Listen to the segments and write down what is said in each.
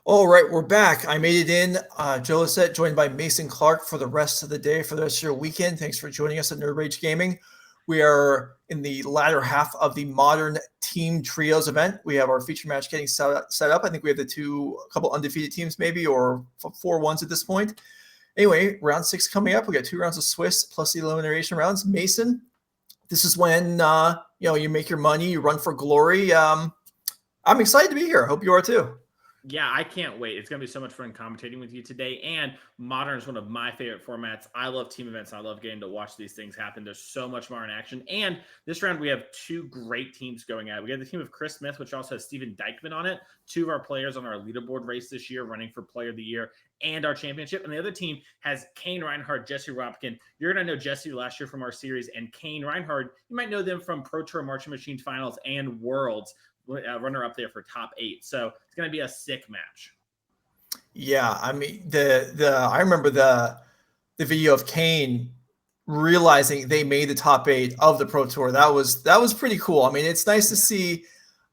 All right, we're back. I made it in. Joe Lissette, joined by Mason Clark for the rest of the day, for the rest of your weekend. Thanks for joining us at Nerd Rage Gaming. We are in the latter half of the Modern Team Trios event. We have our feature match getting set up. I think we have a couple undefeated teams maybe, or 4-1s at this point. Anyway, round 6 coming up. We got 2 rounds of Swiss plus the elimination rounds. Mason, this is when you make your money, you run for glory. I'm excited to be here. I hope you are too. Yeah, I can't wait. It's going to be so much fun commentating with you today. And Modern is one of my favorite formats. I love team events. I love getting to watch these things happen. There's so much Modern action. And this round, we have 2 great teams going at it. We have the team of Cris Smith, which also has Steven Dykman on it. 2 of our players on our leaderboard race this year, running for Player of the Year and our championship. And the other team has Cain, Rianhard, Jesse Robkin. You're going to know Jesse last year from our series. And Cain, Rianhard, you might know them from Pro Tour Marching Machines Finals and Worlds. Runner up there for top 8, so it's going to be a sick match. Yeah, I mean I remember the video of Cain realizing they made the top 8 of the Pro Tour. That was pretty cool. I mean, it's nice to see.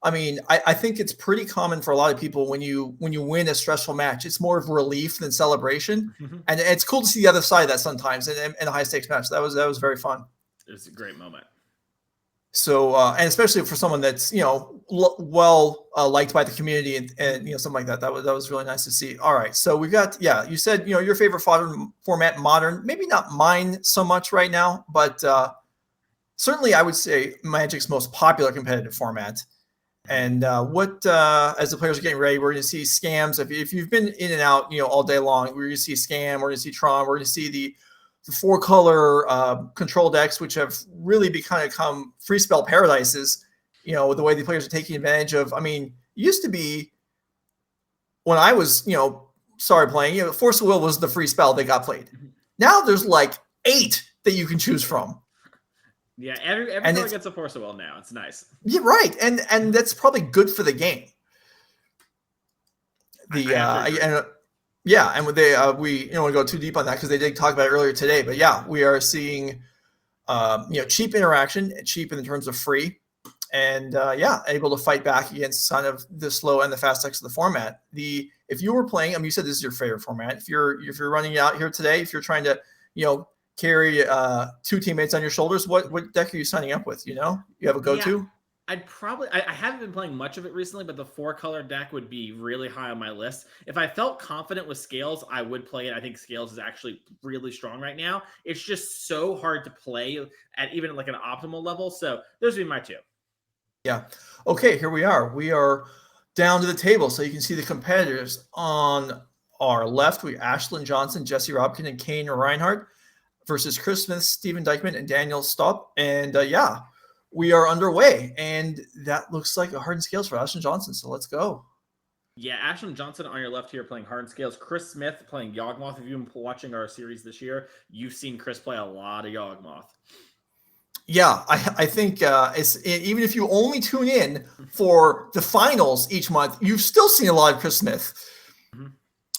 I mean, I think it's pretty common for a lot of people when you win a stressful match, it's more of relief than celebration, and it's cool to see the other side of that sometimes in a high stakes match. That was very fun. It was a great moment. So, and especially for someone that's, liked by the community and something like that, that was really nice to see. All right. So we got, you said, your favorite format, Modern, maybe not mine so much right now, but certainly I would say Magic's most popular competitive format. And as the players are getting ready, we're going to see scams. If you've been in and out, all day long, we're going to see Scam, we're going to see Tron, we're going to see the 4-color control decks, which have really become free spell paradises, with the way the players are taking advantage of. I mean, it used to be when I was, started playing, Force of Will was the free spell that got played. Now there's like 8 that you can choose from. Yeah, everyone gets a Force of Will now. It's nice. Yeah, right. And that's probably good for the game. Yeah, and we don't want to go too deep on that because they did talk about it earlier today. But yeah, we are seeing cheap interaction, cheap in terms of free, and able to fight back against kind of the slow and the fast decks of the format. If you were playing, you said this is your favorite format. If you're running out here today, if you're trying to carry 2 teammates on your shoulders, what deck are you signing up with? You have a go-to? Yeah. I haven't been playing much of it recently, but the 4-color deck would be really high on my list. If I felt confident with Scales, I would play it. I think Scales is actually really strong right now. It's just so hard to play at even like an optimal level. So those would be my 2. Yeah. Okay, here we are. We are down to the table. So you can see the competitors on our left. We Ashlen Johnson, Jesse Robkin, and Cain Rianhard versus Cris Smith, Steven Dykman, and Daniel Staup. And we are underway, and that looks like a Hardened Scales for Ashlen Johnson. So let's go. Yeah, Ashlen Johnson on your left here playing Hardened Scales. Cris Smith playing Yawgmoth. If you've been watching our series this year, you've seen Cris play a lot of Yawgmoth. Yeah, I think even if you only tune in for the finals each month, you've still seen a lot of Cris Smith.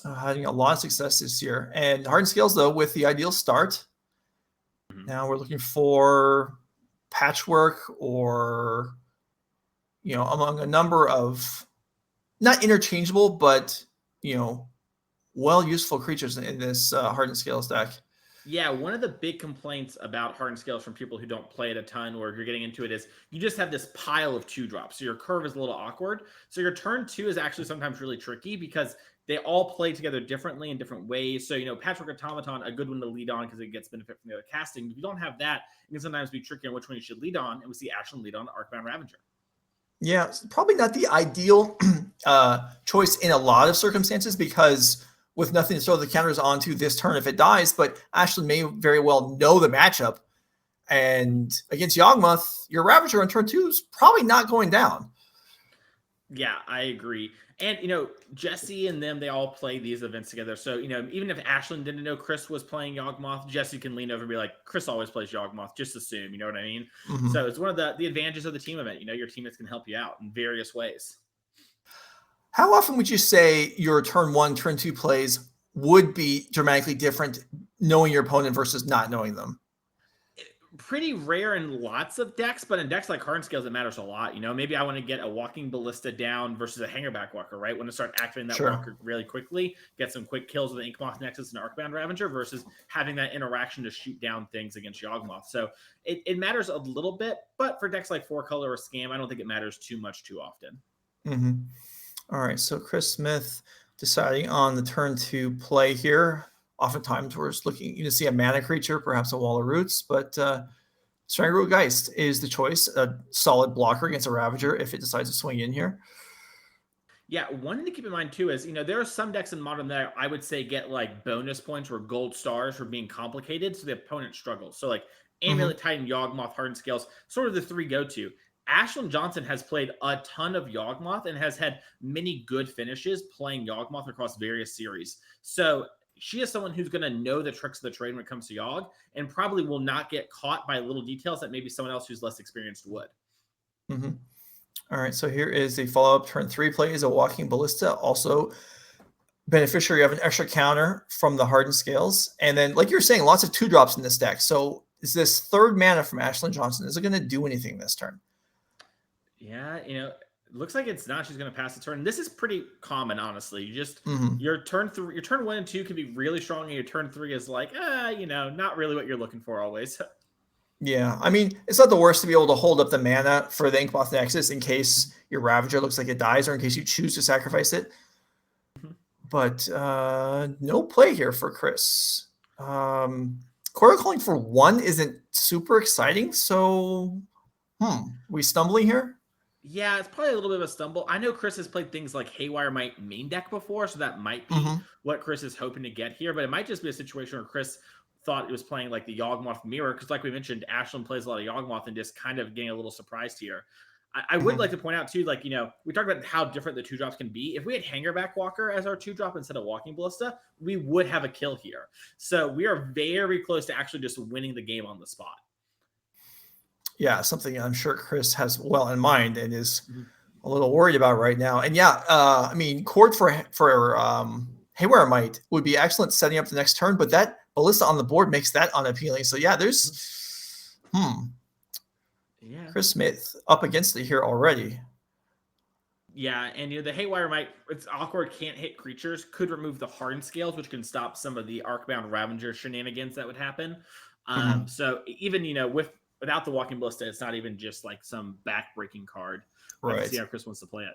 Having a lot of success this year. And Hardened Scales, though, with the ideal start. Now we're looking for patchwork or among a number of not interchangeable but useful creatures in this Hardened Scales deck. Yeah, one of the big complaints about Hardened Scales from people who don't play it a ton or if you're getting into it is you just have this pile of 2-drops. So your curve is a little awkward. So your turn 2 is actually sometimes really tricky because they all play together differently in different ways. So, Patchwork Automaton, a good one to lead on because it gets benefit from the other casting. If you don't have that, it can sometimes be tricky on which one you should lead on. And we see Ashlen lead on Arcbound Ravager. Yeah, probably not the ideal choice in a lot of circumstances because with nothing to throw the counters onto this turn if it dies, but Ashlen may very well know the matchup. And against Yawgmoth, your Ravager on turn 2 is probably not going down. Yeah, I agree. And, Jesse and them, they all play these events together. So, even if Ashlen didn't know Cris was playing Yawgmoth, Jesse can lean over and be like, Cris always plays Yawgmoth. Just assume, you know what I mean? So it's one of the advantages of the team event. Your teammates can help you out in various ways. How often would you say your turn 1, turn 2 plays would be dramatically different knowing your opponent versus not knowing them? pretty rare in lots of decks, but in decks like Hardened Scales, it matters a lot. Maybe I want to get a Walking Ballista down versus a Hangerback Walker, right? Want to start activating that Walker really quickly, get some quick kills with an Yawgmoth Nexus and Arcbound Ravager versus having that interaction to shoot down things against Yawgmoth. So it matters a little bit, but for decks like 4-color or Scam, I don't think it matters too often. Mm-hmm. All right, so Chris Smith deciding on the turn to play here. Oftentimes we're just looking to see a mana creature, perhaps a Wall of Roots, but Strangleroot Geist is the choice, a solid blocker against a Ravager if it decides to swing in here. Yeah, one thing to keep in mind too is, there are some decks in Modern that I would say get like bonus points or gold stars for being complicated, so the opponent struggles. So like Amulet Titan, Yawgmoth, Hardened Scales, sort of the 3 go-to. Ashlen Johnson has played a ton of Yawgmoth and has had many good finishes playing Yawgmoth across various series. So she is someone who's going to know the tricks of the trade when it comes to Yawg and probably will not get caught by little details that maybe someone else who's less experienced would. All right, so here is a follow-up. Turn 3 plays a Walking Ballista, also beneficiary of an extra counter from the Hardened Scales. And then, like you're saying, lots of 2-drops in this deck. So is this 3rd mana from Ashlen Johnson, is it going to do anything this turn? Yeah, looks like it's not. She's going to pass the turn. This is pretty common, honestly. You just your turn 1 and 2 can be really strong, and your turn 3 is like, not really what you're looking for always. Yeah, I mean, it's not the worst to be able to hold up the mana for the Yawgmoth Nexus in case your Ravager looks like it dies or in case you choose to sacrifice it. But no play here for Cris. Coral Calling for 1 isn't super exciting, so we stumbling here? Yeah, it's probably a little bit of a stumble. I know Cris has played things like Haywire Might main deck before, so that might be what Cris is hoping to get here. But it might just be a situation where Cris thought it was playing like the Yawgmoth mirror, because like we mentioned, Ashlen plays a lot of Yawgmoth and just kind of getting a little surprised here. I would like to point out too, like, we talked about how different the 2-drops can be. If we had Hangerback Walker as our 2-drop instead of Walking Ballista, we would have a kill here. So we are very close to actually just winning the game on the spot. Yeah, something I'm sure Cris has well in mind and is a little worried about right now. And yeah, I mean, Cord for Haywire Might would be excellent setting up the next turn, but that Ballista on the board makes that unappealing. So yeah, there's Chris Smith up against it here already. Yeah, and the Haywire Might, it's awkward, can't hit creatures, could remove the Hardened Scales, which can stop some of the Arcbound Ravager shenanigans that would happen. So even without the Walking Ballista, it's not even just like some back-breaking card. Right. Let's see how Cris wants to play it.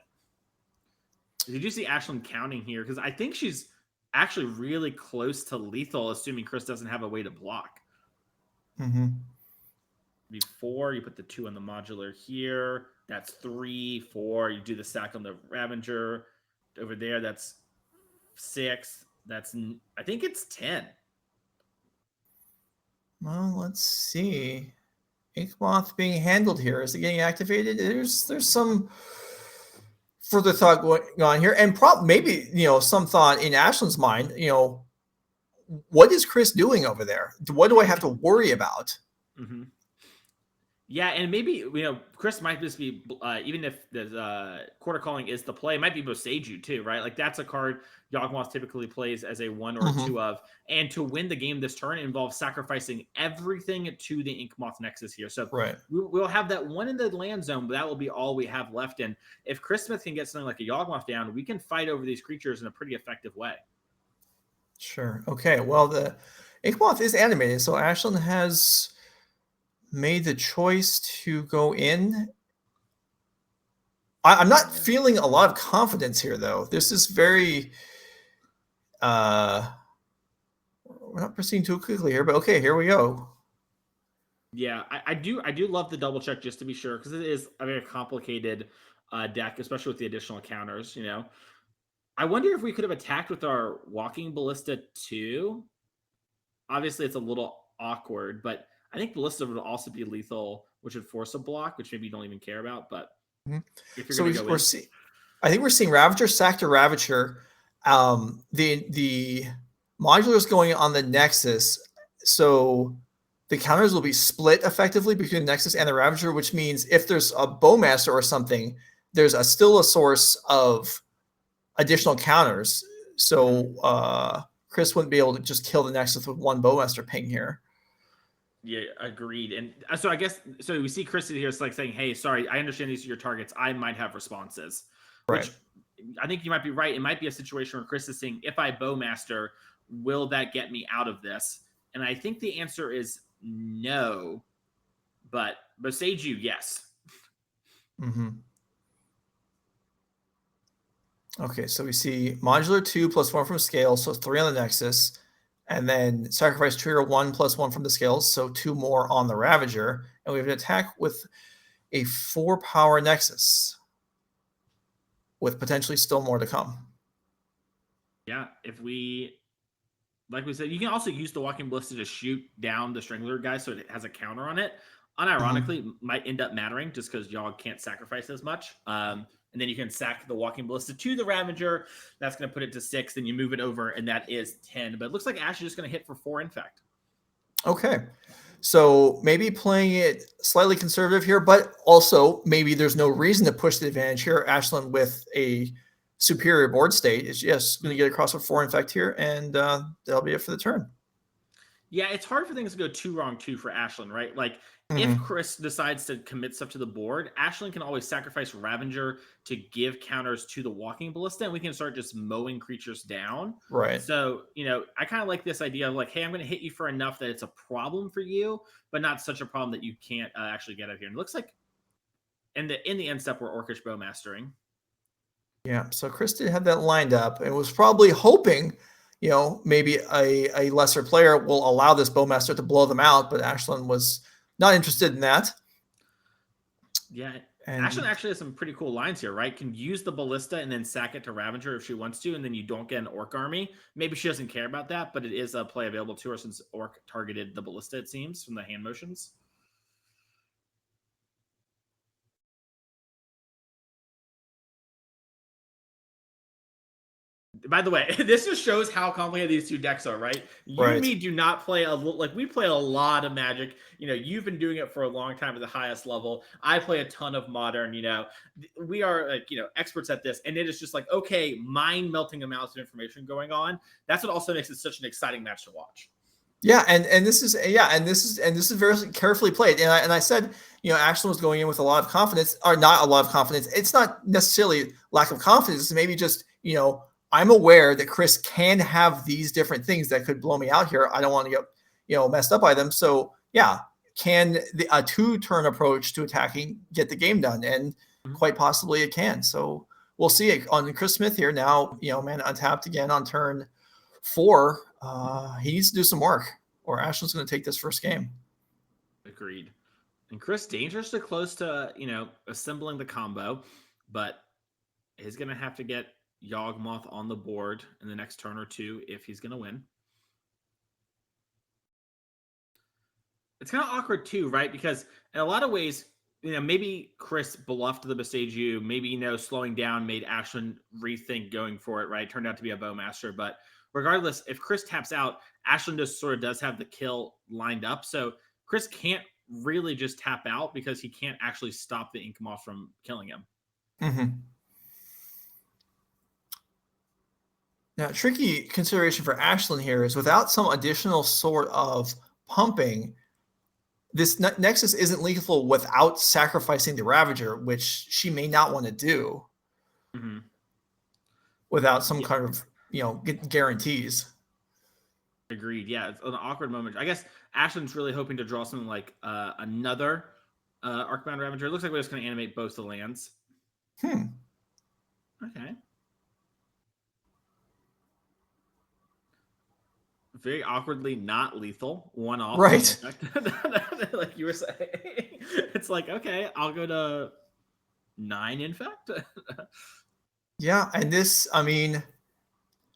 Did you see Ashlen counting here? Because I think she's actually really close to lethal, assuming Cris doesn't have a way to block. Before you put the 2 on the modular here, that's 3, 4. You do the stack on the Ravager over there. That's 6. That's, I think it's 10. Well, let's see. Yawgmoth being handled here. Is it getting activated? There's some further thought going on here, and maybe some thought in Ashlen's mind. What is Cris doing over there? What do I have to worry about? Yeah, and maybe Cris might just be even if the Quarter Calling is the play, it might be Boseiju too, right? Like that's a card Yawgmoth typically plays as a 1 or 2 of, and to win the game this turn involves sacrificing everything to the Yawgmoth Nexus here. So we'll have that 1 in the land zone, but that will be all we have left. And if Cris Smith can get something like a Yawgmoth down, we can fight over these creatures in a pretty effective way. Sure. Okay. Well, the Yawgmoth is animated, so Ashlen has made the choice to go in. I'm not feeling a lot of confidence here, though. This is very we're not proceeding too quickly here, but okay, here we go. Yeah, I do love the double check just to be sure, because it is a very complicated deck, especially with the additional counters. I wonder if we could have attacked with our Walking Ballista too. Obviously, it's a little awkward, but I think Ballista would also be lethal, which would force a block, which maybe you don't even care about. But if you're going to go I think we're seeing Ravager sack to Ravager. The modular is going on the Nexus, so the counters will be split effectively between the Nexus and the Ravager, which means if there's a Bowmaster or something, there's still a source of additional counters. So Cris wouldn't be able to just kill the Nexus with 1 Bowmaster ping here. Yeah, agreed. And so I guess so we see Chris here. It's like saying, "Hey, sorry, I understand these are your targets. I might have responses," Right. which I think you might be right. It might be a situation where Chris is saying, "If I bowmaster, will that get me out of this?" And I think the answer is no. But Boseiju, yes. Mm-hmm. Okay, so we see modular 2 plus 1 from scales, so 3 on the Nexus, and then sacrifice trigger 1 plus 1 from the scales, so 2 more on the Ravager, and we have an attack with a 4 power Nexus, with potentially still more to come. Yeah, if we like we said, you can also use the walking ballista to shoot down the strangler guy so it has a counter on it. Unironically, might end up mattering just because y'all can't sacrifice as much. And then you can sack the walking ballista to the Ravager. That's going to put it to 6. Then you move it over, and that is 10. But it looks like Ash is just going to hit for 4 infect. Okay. So maybe playing it slightly conservative here, but also maybe there's no reason to push the advantage here. Ashlen with a superior board state is just going to get across with 4 infect here, and that'll be it for the turn. Yeah, it's hard for things to go too wrong too for Ashlen, right? Like if Mm-hmm. Chris decides to commit stuff to the board, Ashlen can always sacrifice Ravager to give counters to the walking ballista, and we can start just mowing creatures down. Right. So, I kind of like this idea of like, hey, I'm going to hit you for enough that it's a problem for you, but not such a problem that you can't actually get out here. And it looks like in the end step we're Orcish Bowmastering. Yeah. So Chris did have that lined up and was probably hoping, maybe a lesser player will allow this Bowmaster to blow them out, but Ashlen was not interested in that. Yeah. And Ashlen actually has some pretty cool lines here, right? Can use the ballista and then sack it to Ravager if she wants to, and then you don't get an Orc army. Maybe she doesn't care about that, but it is a play available to her since Orc targeted the ballista, it seems, from the hand motions. By the way, this just shows how complicated these two decks are, right? You and me do not play we play a lot of Magic. You've been doing it for a long time at the highest level. I play a ton of Modern. We are experts at this, and it is just like, okay, mind melting amounts of information going on. That's what also makes it such an exciting match to watch. Yeah, and this is very carefully played. And I said, Ashlen was going in with a lot of confidence, or not a lot of confidence. It's not necessarily lack of confidence. It's maybe just, I'm aware that Chris can have these different things that could blow me out here. I don't want to get, messed up by them. So yeah, can a 2-turn approach to attacking get the game done? And quite possibly it can. So we'll see it on Chris Smith here now. Man, untapped again on turn 4. He needs to do some work, or Ashlen's going to take this first game. Agreed. And Chris dangerously close to assembling the combo, but he's going to have to get Yawgmoth on the board in the next turn or two if he's going to win. It's kind of awkward too, right? Because in a lot of ways, maybe Chris bluffed the Boseiju, maybe, slowing down made Ashlen rethink going for it, right? Turned out to be a Bowmaster. But regardless, if Chris taps out, Ashlen just sort of does have the kill lined up. So Chris can't really just tap out because he can't actually stop the Yawgmoth from killing him. Mm-hmm. Now, tricky consideration for Ashlen here is without some additional sort of pumping, this Nexus isn't lethal without sacrificing the Ravager, which she may not want to do without some kind of, guarantees. Agreed. Yeah, it's an awkward moment. I guess Ashlen's really hoping to draw something like another Arcbound Ravager. It looks like we're just going to animate both the lands. Okay. Very awkwardly not lethal. 1 off. Right. Like you were saying. It's like, okay, I'll go to 9 infect. Yeah, and this,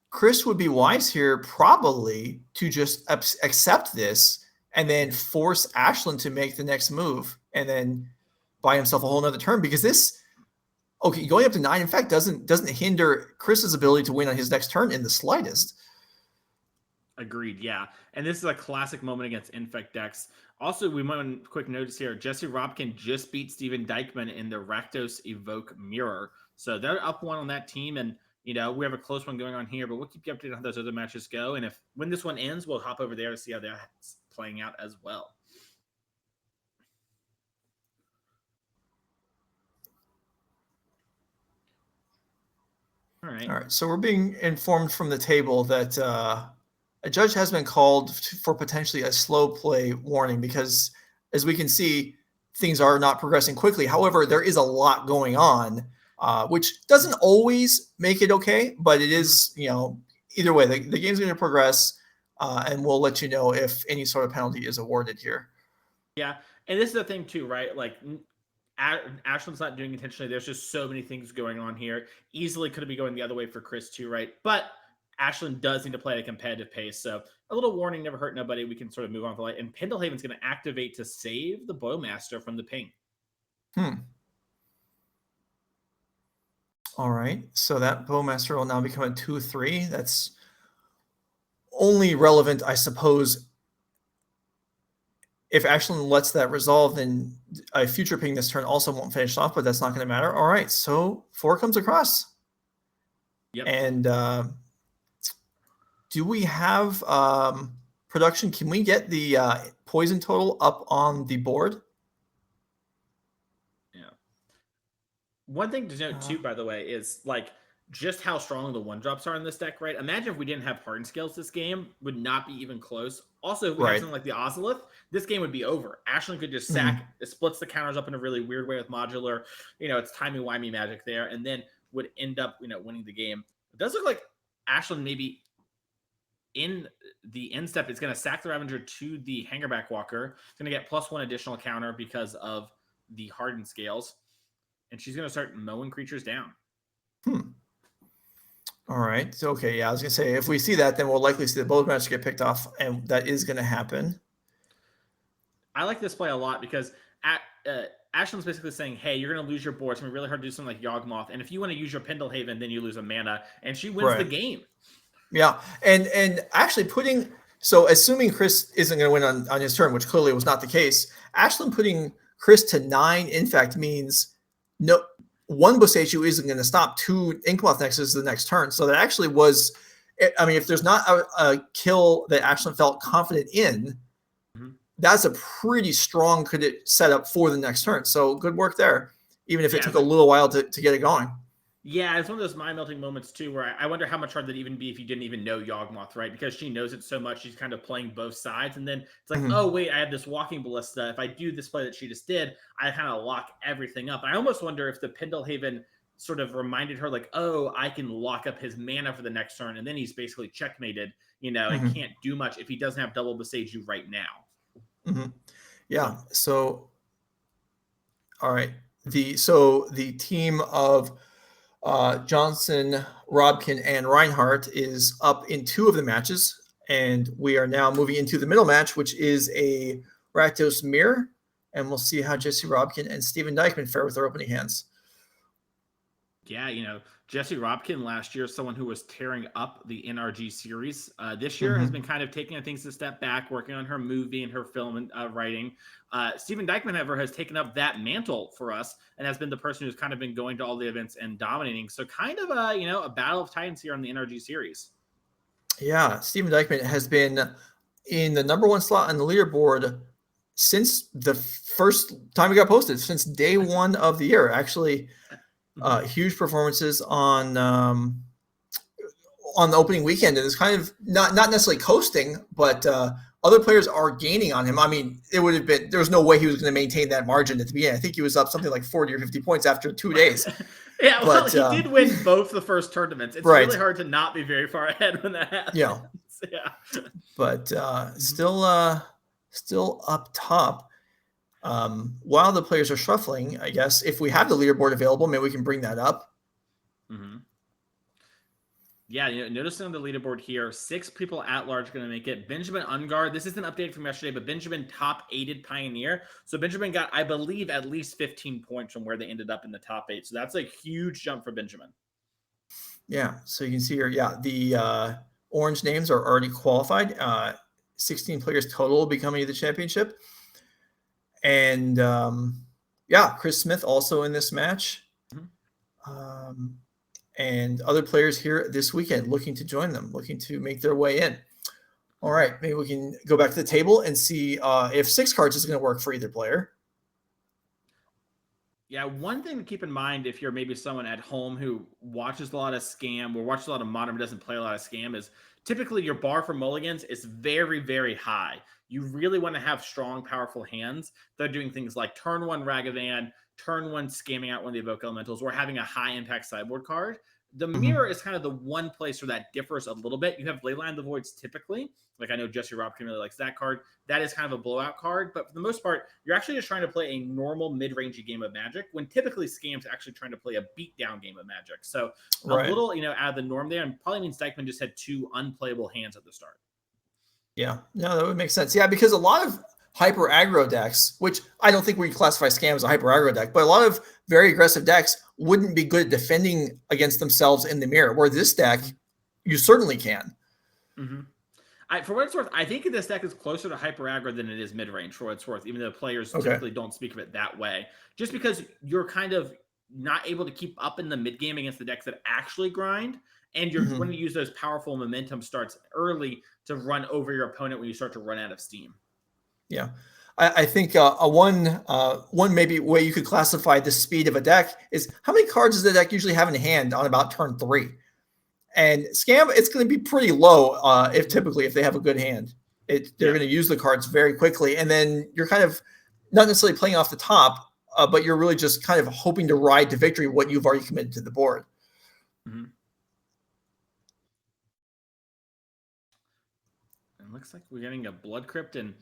Chris would be wise here probably to just accept this and then force Ashlen to make the next move and then buy himself a whole nother turn, because this, going up to 9 infect doesn't hinder Chris's ability to win on his next turn in the slightest. Agreed. Yeah. And this is a classic moment against infect decks. Also, we might want a quick notice here. Jesse Robkin just beat Steven Dykman in the Rakdos Evoke Mirror. So they're up 1 on that team. And, we have a close one going on here, but we'll keep you updated on how those other matches go. And when this one ends, we'll hop over there to see how that's playing out as well. All right. All right. So we're being informed from the table that a judge has been called for potentially a slow play warning because, as we can see, things are not progressing quickly. However, there is a lot going on, which doesn't always make it okay, but it is, either way, the game's going to progress, and we'll let you know if any sort of penalty is awarded here. Yeah. And this is the thing, too, right? Like, Ashlen's not doing intentionally. There's just so many things going on here. Easily could be going the other way for Cris, too, right? But Ashlen does need to play at a competitive pace. So a little warning never hurt nobody. We can sort of move on with the light. And Pendelhaven's going to activate to save the Bowmaster from the ping. All right. So that Bowmaster will now become a 2/3. That's only relevant, I suppose, if Ashlen lets that resolve, then a future ping this turn also won't finish off, but that's not going to matter. All right. So 4 comes across. Yep. And do we have production? Can we get the poison total up on the board? Yeah. One thing to note too, by the way, is like just how strong the 1-drops are in this deck, right? Imagine if we didn't have Hardened Scales, this game would not be even close. Also, if we had something like the Ozolith, this game would be over. Ashlen could just sack, it splits the counters up in a really weird way with modular. It's timey-wimey magic there, and then would end up, winning the game. It does look like Ashlen maybe in the end step is going to sack the Ravager to the Hangerback Walker. It's going to get +1 additional counter because of the Hardened Scales. And she's going to start mowing creatures down. All right. So, okay. Yeah, I was going to say, if we see that, then we'll likely see the Bowmaster get picked off, and that is going to happen. I like this play a lot because Ashlen's basically saying, hey, you're going to lose your board. It's going to be really hard to do something like Yawgmoth. And if you want to use your Pendelhaven, then you lose a mana. And she wins the game. Yeah. And actually assuming Cris isn't going to win on his turn, which clearly was not the case, Ashlen putting Cris to 9, in fact, means no one Boseiju isn't going to stop. 2 Yawgmoth Nexus the next turn. So that actually was, I mean, if there's not a kill that Ashlen felt confident in, that's a pretty strong setup for the next turn. So good work there, even if it took a little while to get it going. Yeah, it's one of those mind-melting moments, too, where I wonder how much harder that'd even be if you didn't even know Yawgmoth, right? Because she knows it so much, she's kind of playing both sides. And then it's like, oh, wait, I have this Walking Ballista. If I do this play that she just did, I kind of lock everything up. I almost wonder if the Pendelhaven sort of reminded her, like, oh, I can lock up his mana for the next turn. And then he's basically checkmated, and can't do much if he doesn't have double Boseiju right now. Yeah. So, all right. The team of Johnson, Robkin, and Rianhard is up in 2 of the matches, and we are now moving into the middle match, which is a Rakdos mirror, and we'll see how Jesse Robkin and Steven Dykman fare with their opening hands. Yeah, Jesse Robkin last year, someone who was tearing up the NRG series. This year has been kind of taking things a step back, working on her movie and her film and writing. Steven Dykman, however, has taken up that mantle for us and has been the person who's kind of been going to all the events and dominating. So kind of a battle of titans here on the NRG series. Yeah, Steven Dykman has been in the #1 slot on the leaderboard since the first time it got posted, since day 1 of the year. Actually, huge performances on the opening weekend, and it's kind of not necessarily coasting, but other players are gaining on him. I mean, there was no way he was going to maintain that margin at the beginning. I think he was up something like 40 or 50 points after 2 days. Yeah, well, he did win both the first tournaments. It's really hard to not be very far ahead when that happens. Yeah. But still up top. While the players are shuffling, I guess if we have the leaderboard available, maybe we can bring that up. Yeah, noticing on the leaderboard here, 6 people at large going to make it. Benjamin Ungard, this is an update from yesterday, but Benjamin top 8'd Pioneer. So Benjamin got, I believe, at least 15 points from where they ended up in the top 8. So that's a huge jump for Benjamin. Yeah, so you can see here, the orange names are already qualified. 16 players total becoming the championship. And Chris Smith also in this match. And other players here this weekend looking to join them, looking to make their way in. All right, maybe we can go back to the table and see if 6 cards is going to work for either player. Yeah, one thing to keep in mind if you're maybe someone at home who watches a lot of Scam or watches a lot of Modern but doesn't play a lot of Scam is typically your bar for mulligans is very, very high. You really want to have strong, powerful hands that are doing things like turn one Ragavan, turn one scamming out one of the Evoke Elementals, or having a high impact sideboard card. The Mhm. mirror is kind of the one place where that differs a little bit. You have Leyline of the Voids typically. Like I know Jesse Robkin really likes that card. That is kind of a blowout card, but for the most part, you're actually just trying to play a normal mid-rangey game of Magic when typically Scam's actually trying to play a beatdown game of Magic. So a Right. little, out of the norm there, and probably means Dykman just had 2 unplayable hands at the start. Yeah. No, that would make sense. Yeah, because a lot of hyper aggro decks, which I don't think we classify Scam as a hyper aggro deck, but a lot of very aggressive decks wouldn't be good at defending against themselves in the mirror. Where this deck, you certainly can. Mm-hmm. For what it's worth, I think this deck is closer to hyper aggro than it is mid range. For what it's worth, even though players Okay. typically don't speak of it that way, just because you're kind of not able to keep up in the mid game against the decks that actually grind, and you're going to use those powerful momentum starts early to run over your opponent when you start to run out of steam. Yeah. I think one maybe way you could classify the speed of a deck is how many cards does the deck usually have in hand on about turn 3? And Scam, it's going to be pretty low if they have a good hand. They're going to use the cards very quickly, and then you're kind of not necessarily playing off the top, but you're really just kind of hoping to ride to victory what you've already committed to the board. Mm-hmm. It looks like we're getting a Blood Crypt and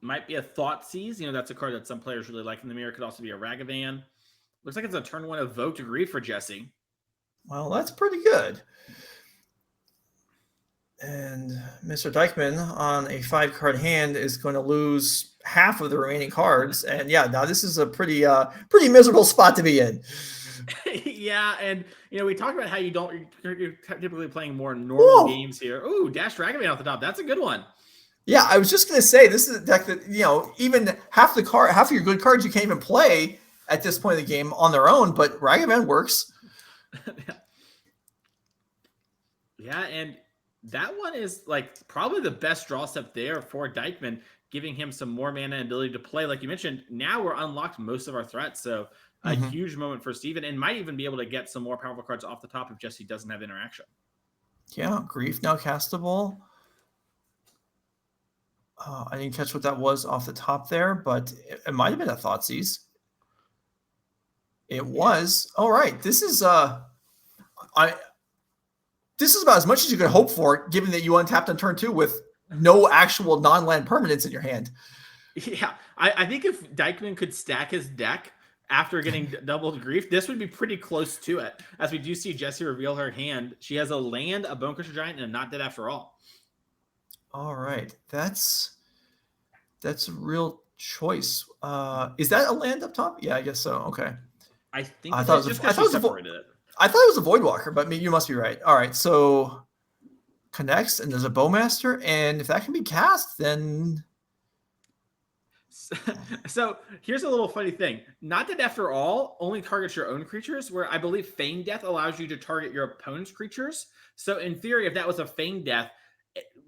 might be a Thoughtseize. That's a card that some players really like in the mirror. Could also be a Ragavan. Looks like it's a turn 1 Evoke to Grief for Jesse. Well, that's pretty good. And Mr. Dykman on a 5-card hand is going to lose half of the remaining cards. And yeah, now this is a pretty miserable spot to be in. Yeah, and we talked about how you're typically playing more normal games here. Ooh, Dash Ragavan off the top. That's a good one. Yeah, I was just going to say this is a deck that even half of your good cards you can't even play at this point of the game on their own, but Ragavan works. Yeah, and that one is like probably the best draw step there for Dykman, giving him some more mana and ability to play. Like you mentioned, now we're unlocked most of our threats, so a huge moment for Steven, and might even be able to get some more powerful cards off the top if Jesse doesn't have interaction. Yeah, Grief now castable. I didn't catch what that was off the top there, but it might have been a Thoughtseize. It was. All right. This is this is about as much as you could hope for, given that you untapped on turn 2 with no actual non-land permanents in your hand. Yeah, I think if Dykman could stack his deck after getting doubled Grief, this would be pretty close to it. As we do see Jesse reveal her hand, she has a land, a Bonecrusher Giant, and a Not Dead After All. All right, that's a real choice. Is that a land up top? Yeah, I guess so. Okay. I thought it was separated it. I thought it was a Voidwalker, but you must be right. All right, so connects, and there's a Bowmaster, and if that can be cast, then. So here's a little funny thing. Not Dead After All only targets your own creatures, where I believe Feign Death allows you to target your opponent's creatures. So in theory, if that was a Feign Death,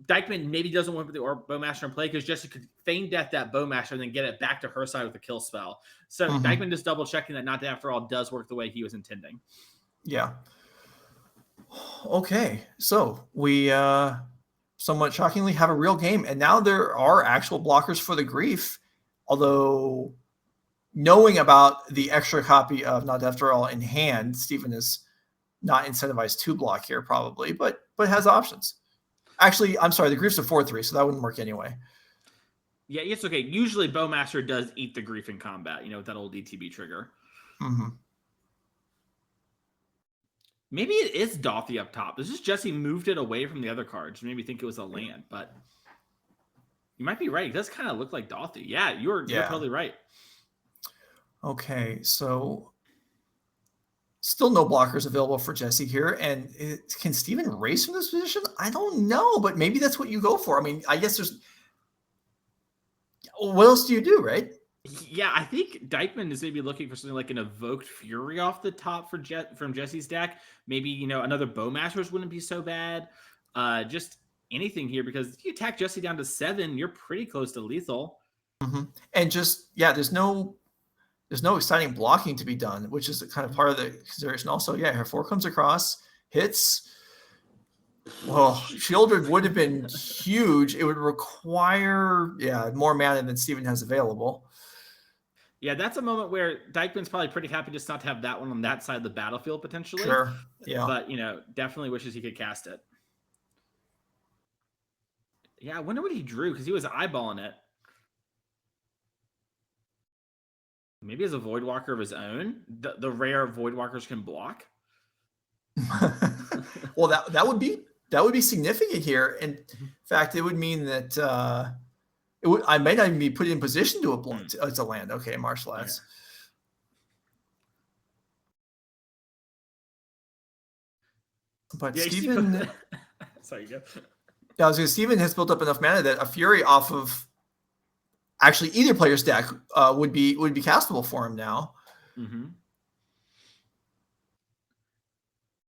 Dykman maybe doesn't want the Bowmaster in play because Jesse could Feign Death that Bowmaster and then get it back to her side with a kill spell. So Dykman just double checking that Not Dead After All does work the way he was intending. Yeah. Okay, so we somewhat shockingly have a real game, and now there are actual blockers for the Grief. Although knowing about the extra copy of Not After All in hand, Stephen is not incentivized to block here probably, but has options. Actually, I'm sorry, the Grief's a 4/3, so that wouldn't work anyway. Yeah, it's okay. Usually Bowmaster does eat the Grief in combat, with that old ETB trigger. Maybe it is Dothy up top. This is Jesse moved it away from the other cards. Maybe think it was a land, but you might be right. It does kind of look like Dothy. Yeah, you're totally right. Okay, so still no blockers available for Jesse here. And can Steven race from this position? I don't know, but maybe that's what you go for. I mean, I guess what else do you do, right? Yeah, I think Dykman is maybe looking for something like an Evoked Fury off the top from Jesse's deck. Maybe, another Bowmasters wouldn't be so bad. Just anything here, because if you attack Jesse down to 7, you're pretty close to lethal. And just, there's no there's no exciting blocking to be done, which is kind of part of the consideration. Also, yeah, her 4 comes across, hits. Well, Shieldred would have been huge. It would require, more mana than Steven has available. Yeah, that's a moment where Dykman's probably pretty happy just not to have that one on that side of the battlefield potentially. Sure. Yeah. But, definitely wishes he could cast it. Yeah, I wonder what he drew because he was eyeballing it. Maybe as a Voidwalker of his own. The rare Voidwalkers can block. Well, that would be significant here. And in fact, it would mean that I may not even be put in position to to land. Okay, Martial Arts. Okay. But Steven, sorry, you go. Yeah, I was going to. Steven has built up enough mana that a Fury off of actually either player's deck would be castable for him now. Mm-hmm.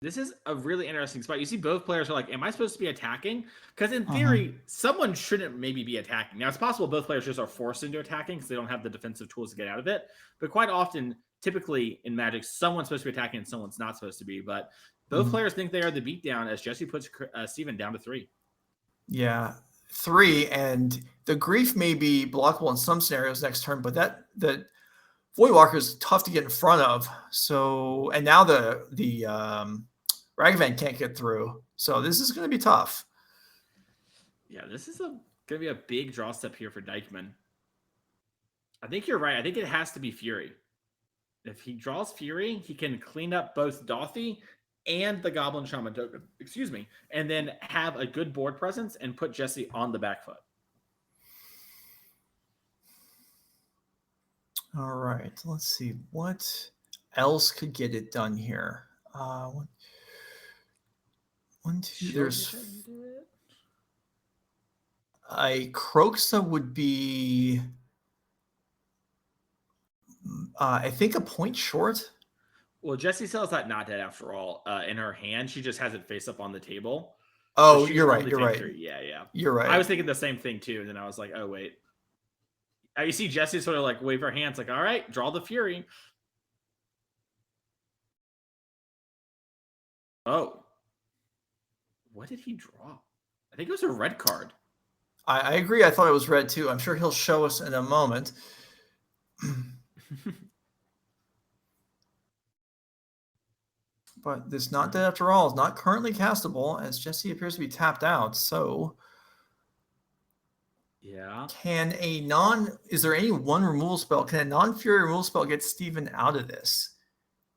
This is a really interesting spot. You see both players are like, am I supposed to be attacking? Because in theory, someone shouldn't maybe be attacking. Now, it's possible both players just are forced into attacking because they don't have the defensive tools to get out of it. But quite often, typically in Magic, someone's supposed to be attacking and someone's not supposed to be. But both players think they are the beatdown as Jesse puts Steven down to 3. Yeah, 3. And the Grief may be blockable in some scenarios next turn, but the Voidwalker is tough to get in front of. So, and now the Ragavan can't get through. So this is going to be tough. Yeah, this is going to be a big draw step here for Dykman. I think you're right. I think it has to be Fury. If he draws Fury, he can clean up both Dothy and the Goblin Shaman token, and then have a good board presence and put Jesse on the back foot. All right, let's see what else could get it done here. One, two. There's a Croxa would be, I think, a point short. Well, Jesse sells that not dead after all in her hand. She just has it face up on the table. Oh, so you're right. You're right. 3. Yeah. You're right. I was thinking the same thing too. And then I was like, oh, wait. You see Jesse sort of like wave her hands like, all right, draw the Fury. Oh. What did he draw? I think it was a red card. I agree. I thought it was red too. I'm sure he'll show us in a moment. But this not dead after all is not currently castable as Jesse appears to be tapped out. So yeah. Is there any one removal spell? Can a non-Fury removal spell get Steven out of this?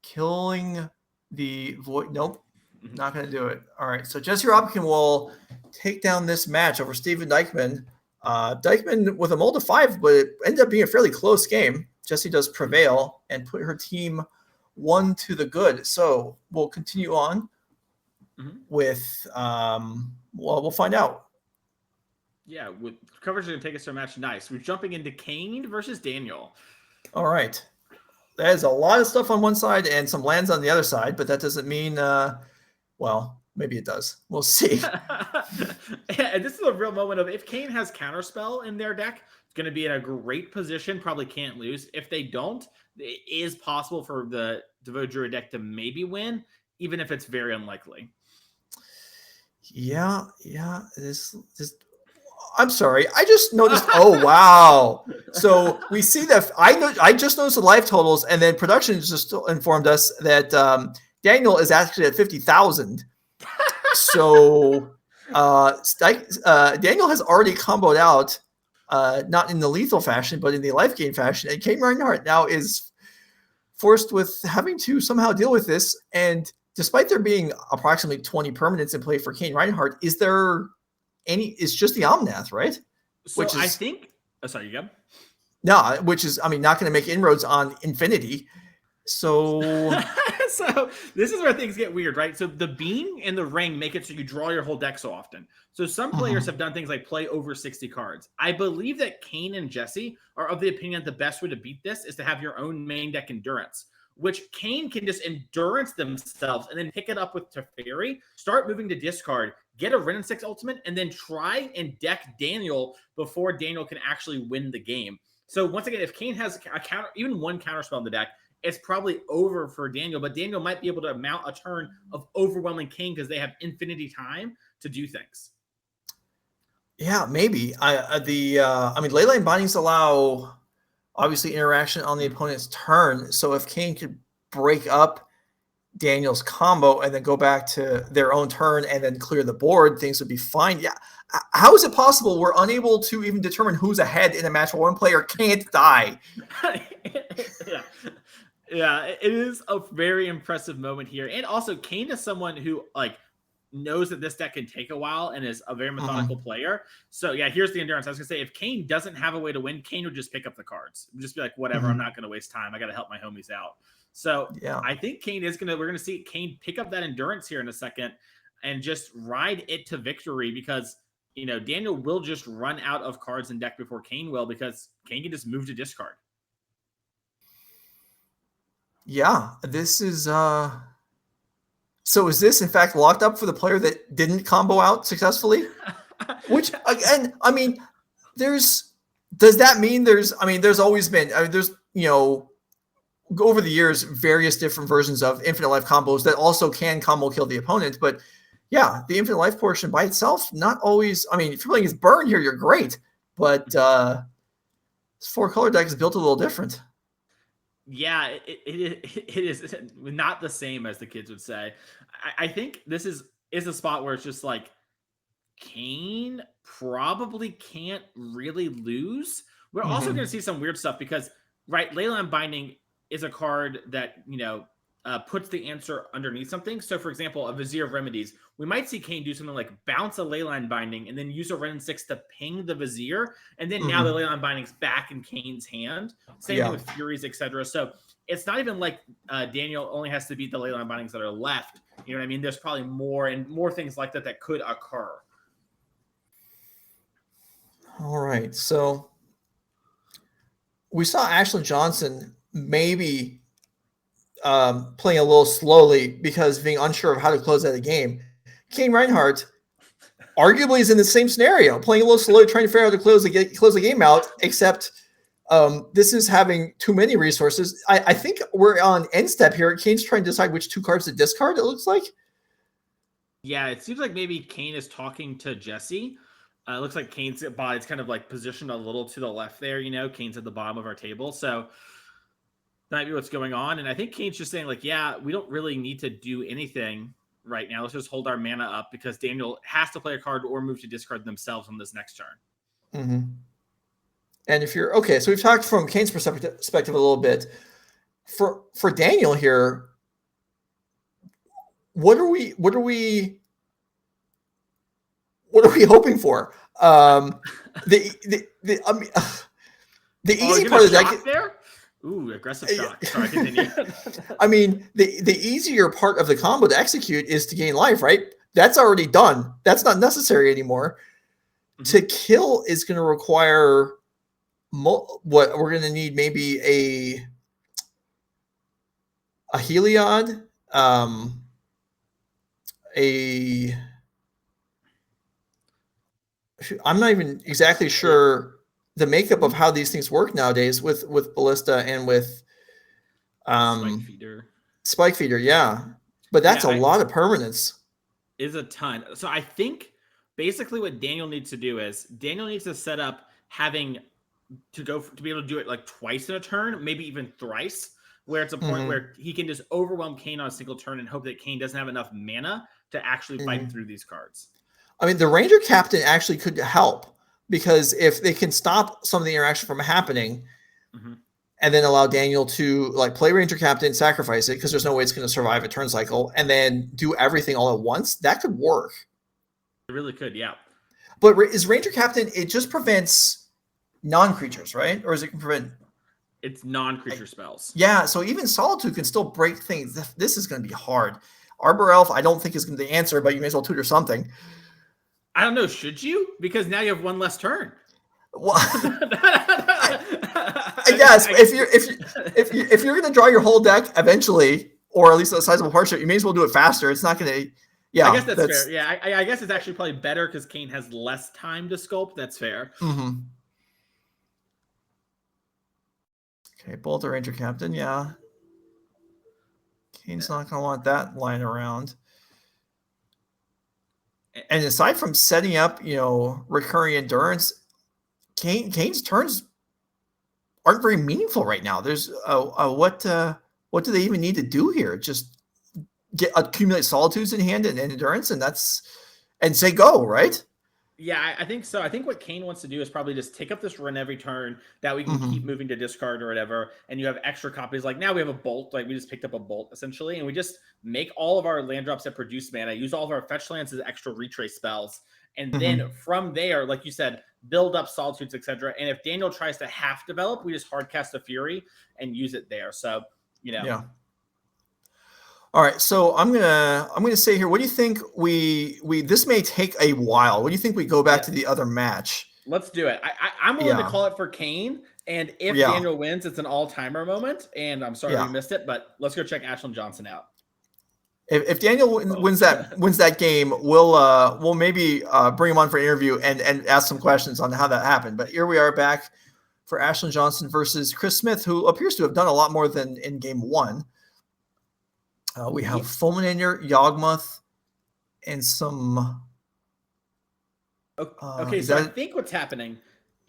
Killing the Void? Nope. Not going to do it. All right. So Jesse Robkin will take down this match over Steven Dykman. Dykman with a mold of 5, but it ended up being a fairly close game. Jesse does prevail and put her team 1 to the good. So we'll continue on with, we'll find out. Yeah, with coverage is going to take us to a match. Nice. We're jumping into Cain versus Daniel. All right. There's a lot of stuff on one side and some lands on the other side, but that doesn't mean, well, maybe it does. We'll see. And this is a real moment of if Cain has Counterspell in their deck, it's going to be in a great position, probably can't lose. If they don't, it is possible for the Devoted Druid deck to maybe win, even if it's very unlikely. Yeah. This I'm sorry. I just noticed. Oh, wow. So we see that. I just noticed the live totals, and then production just informed us that Daniel is actually at 50,000. So Daniel has already comboed out, not in the lethal fashion, but in the life gain fashion. And Cain Rianhard now is forced with having to somehow deal with this. And despite there being approximately 20 permanents in play for Cain Rianhard, is there it's just the Omnath, right? So which is, I think, sorry, you go. No, which is, not going to make inroads on Infinity. So, so this is where things get weird, right? So the beam and the ring make it so you draw your whole deck so often. So some players have done things like play over 60 cards. I believe that Cain and Jesse are of the opinion that the best way to beat this is to have your own main deck endurance, which Cain can just endurance themselves and then pick it up with Teferi, start moving to discard, get a Ren 6 ultimate, and then try and deck Daniel before Daniel can actually win the game. So once again, if Cain has a counter, even one counter spell in the deck, it's probably over for Daniel. But Daniel might be able to mount a turn of overwhelming Cain because they have infinity time to do things. Yeah, maybe. I mean, Leyline Bindings allow obviously interaction on the opponent's turn. So if Cain could break up Daniel's combo and then go back to their own turn and then clear the board, things would be fine. Yeah. How is it possible we're unable to even determine who's ahead in a match where one player can't die? Yeah, it is a very impressive moment here. And also, Cain is someone who knows that this deck can take a while and is a very methodical player. So yeah, here's the endurance. I was gonna say, if Cain doesn't have a way to win, Cain would just pick up the cards. Just be like, whatever, I'm not gonna waste time. I gotta help my homies out. So yeah, I think Cain is we're gonna see Cain pick up that endurance here in a second and just ride it to victory, because Daniel will just run out of cards in deck before Cain will, because Cain can just move to discard. Yeah, this is so is this in fact locked up for the player that didn't combo out successfully? Which again, I mean, does that mean there's always been, there's over the years various different versions of infinite life combos that also can combo kill the opponent, but yeah, the infinite life portion by itself, not always. I mean, if you're playing as burn here, you're great, but this 4-color deck is built a little different. Yeah, it is not the same, as the kids would say. I think this is a spot where it's just like Cain probably can't really lose. We're also going to see some weird stuff because, right, Leyline Binding is a card that puts the answer underneath something. So, for example, a Vizier of Remedies, we might see Cain do something like bounce a Leyline Binding and then use a Wrenn 6 to ping the Vizier, and then now the Leyline Binding's back in Cain's hand. Same thing with Furies, etc. So it's not even like Daniel only has to beat the Leyline Bindings that are left. You know what I mean? There's probably more and more things like that could occur. All right, so we saw Ashlen Johnson maybe playing a little slowly because being unsure of how to close out a game. Cain Rianhard arguably is in the same scenario, playing a little slowly, trying to figure out how to close the game out, except this is having too many resources. I think we're on end step here. Cain's trying to decide which 2 cards to discard, it looks like. Yeah, it seems like maybe Cain is talking to Jesse. It looks like Cain's body's kind of like positioned a little to the left there. Cain's at the bottom of our table. So that might be what's going on. And I think Cain's just saying, like, yeah, we don't really need to do anything right now. Let's just hold our mana up because Daniel has to play a card or move to discard themselves on this next turn. And if you're okay, so we've talked from Cain's perspective a little bit. For Daniel here, what are we hoping for? The easy part of the deck there. Ooh, aggressive shot. Sorry, continue. I mean, the easier part of the combo to execute is to gain life, right? That's already done. That's not necessary anymore. To kill is going to require what we're going to need, maybe a Heliod, I'm not even exactly sure the makeup of how these things work nowadays with Ballista and with Spike Feeder, yeah. But that's a lot of permanence. Is a ton. So I think basically what Daniel needs to do is Daniel needs to set up having to be able to do it like twice in a turn, maybe even thrice, where it's a point where he can just overwhelm Cain on a single turn and hope that Cain doesn't have enough mana to actually fight through these cards. I mean, the Ranger Captain actually could help, because if they can stop some of the interaction from happening and then allow Daniel to like play Ranger Captain, sacrifice it because there's no way it's going to survive a turn cycle, and then do everything all at once, that could work. It really could, yeah. But is Ranger Captain, it just prevents non-creatures, right? Or is it prevent? It's non-creature spells. Yeah, so even Solitude can still break things. This is going to be hard. Arbor Elf, I don't think is going to be the answer, but you may as well tutor something. I don't know. Should you? Because now you have one less turn. Well, I guess if you're going to draw your whole deck eventually, or at least a sizable hardship, you may as well do it faster. It's not going to. Yeah, I guess that's fair. Yeah, I guess it's actually probably better because Cain has less time to sculpt. That's fair. Okay, Boulder Ranger Captain, yeah. Cain's not going to want that lying around. And aside from setting up, recurring endurance, Cain's turns aren't very meaningful right now. There's what do they even need to do here? Just accumulate solitudes in hand and endurance, and say go, right? Yeah, I think so. I think what Cain wants to do is probably just take up this run every turn that we can keep moving to discard or whatever. And you have extra copies. Like now we have a bolt. Like we just picked up a bolt essentially. And we just make all of our land drops that produce mana, use all of our fetch lands as extra retrace spells. And then from there, like you said, build up solitudes, etc. And if Daniel tries to half develop, we just hard cast the Fury and use it there. So, Yeah. All right, so I'm gonna say here, what do you think we this may take a while. What do you think we go back to the other match? Let's do it. I'm willing to call it for Cain, and if Daniel wins, it's an all-timer moment. And I'm sorry we missed it, but let's go check Ashlen Johnson out. If Daniel wins that game, we'll maybe bring him on for an interview and ask some questions on how that happened. But here we are back for Ashlen Johnson versus Cris Smith, who appears to have done a lot more than in game one. We have Fulminator, Yawgmoth, and some. Okay, so I think what's happening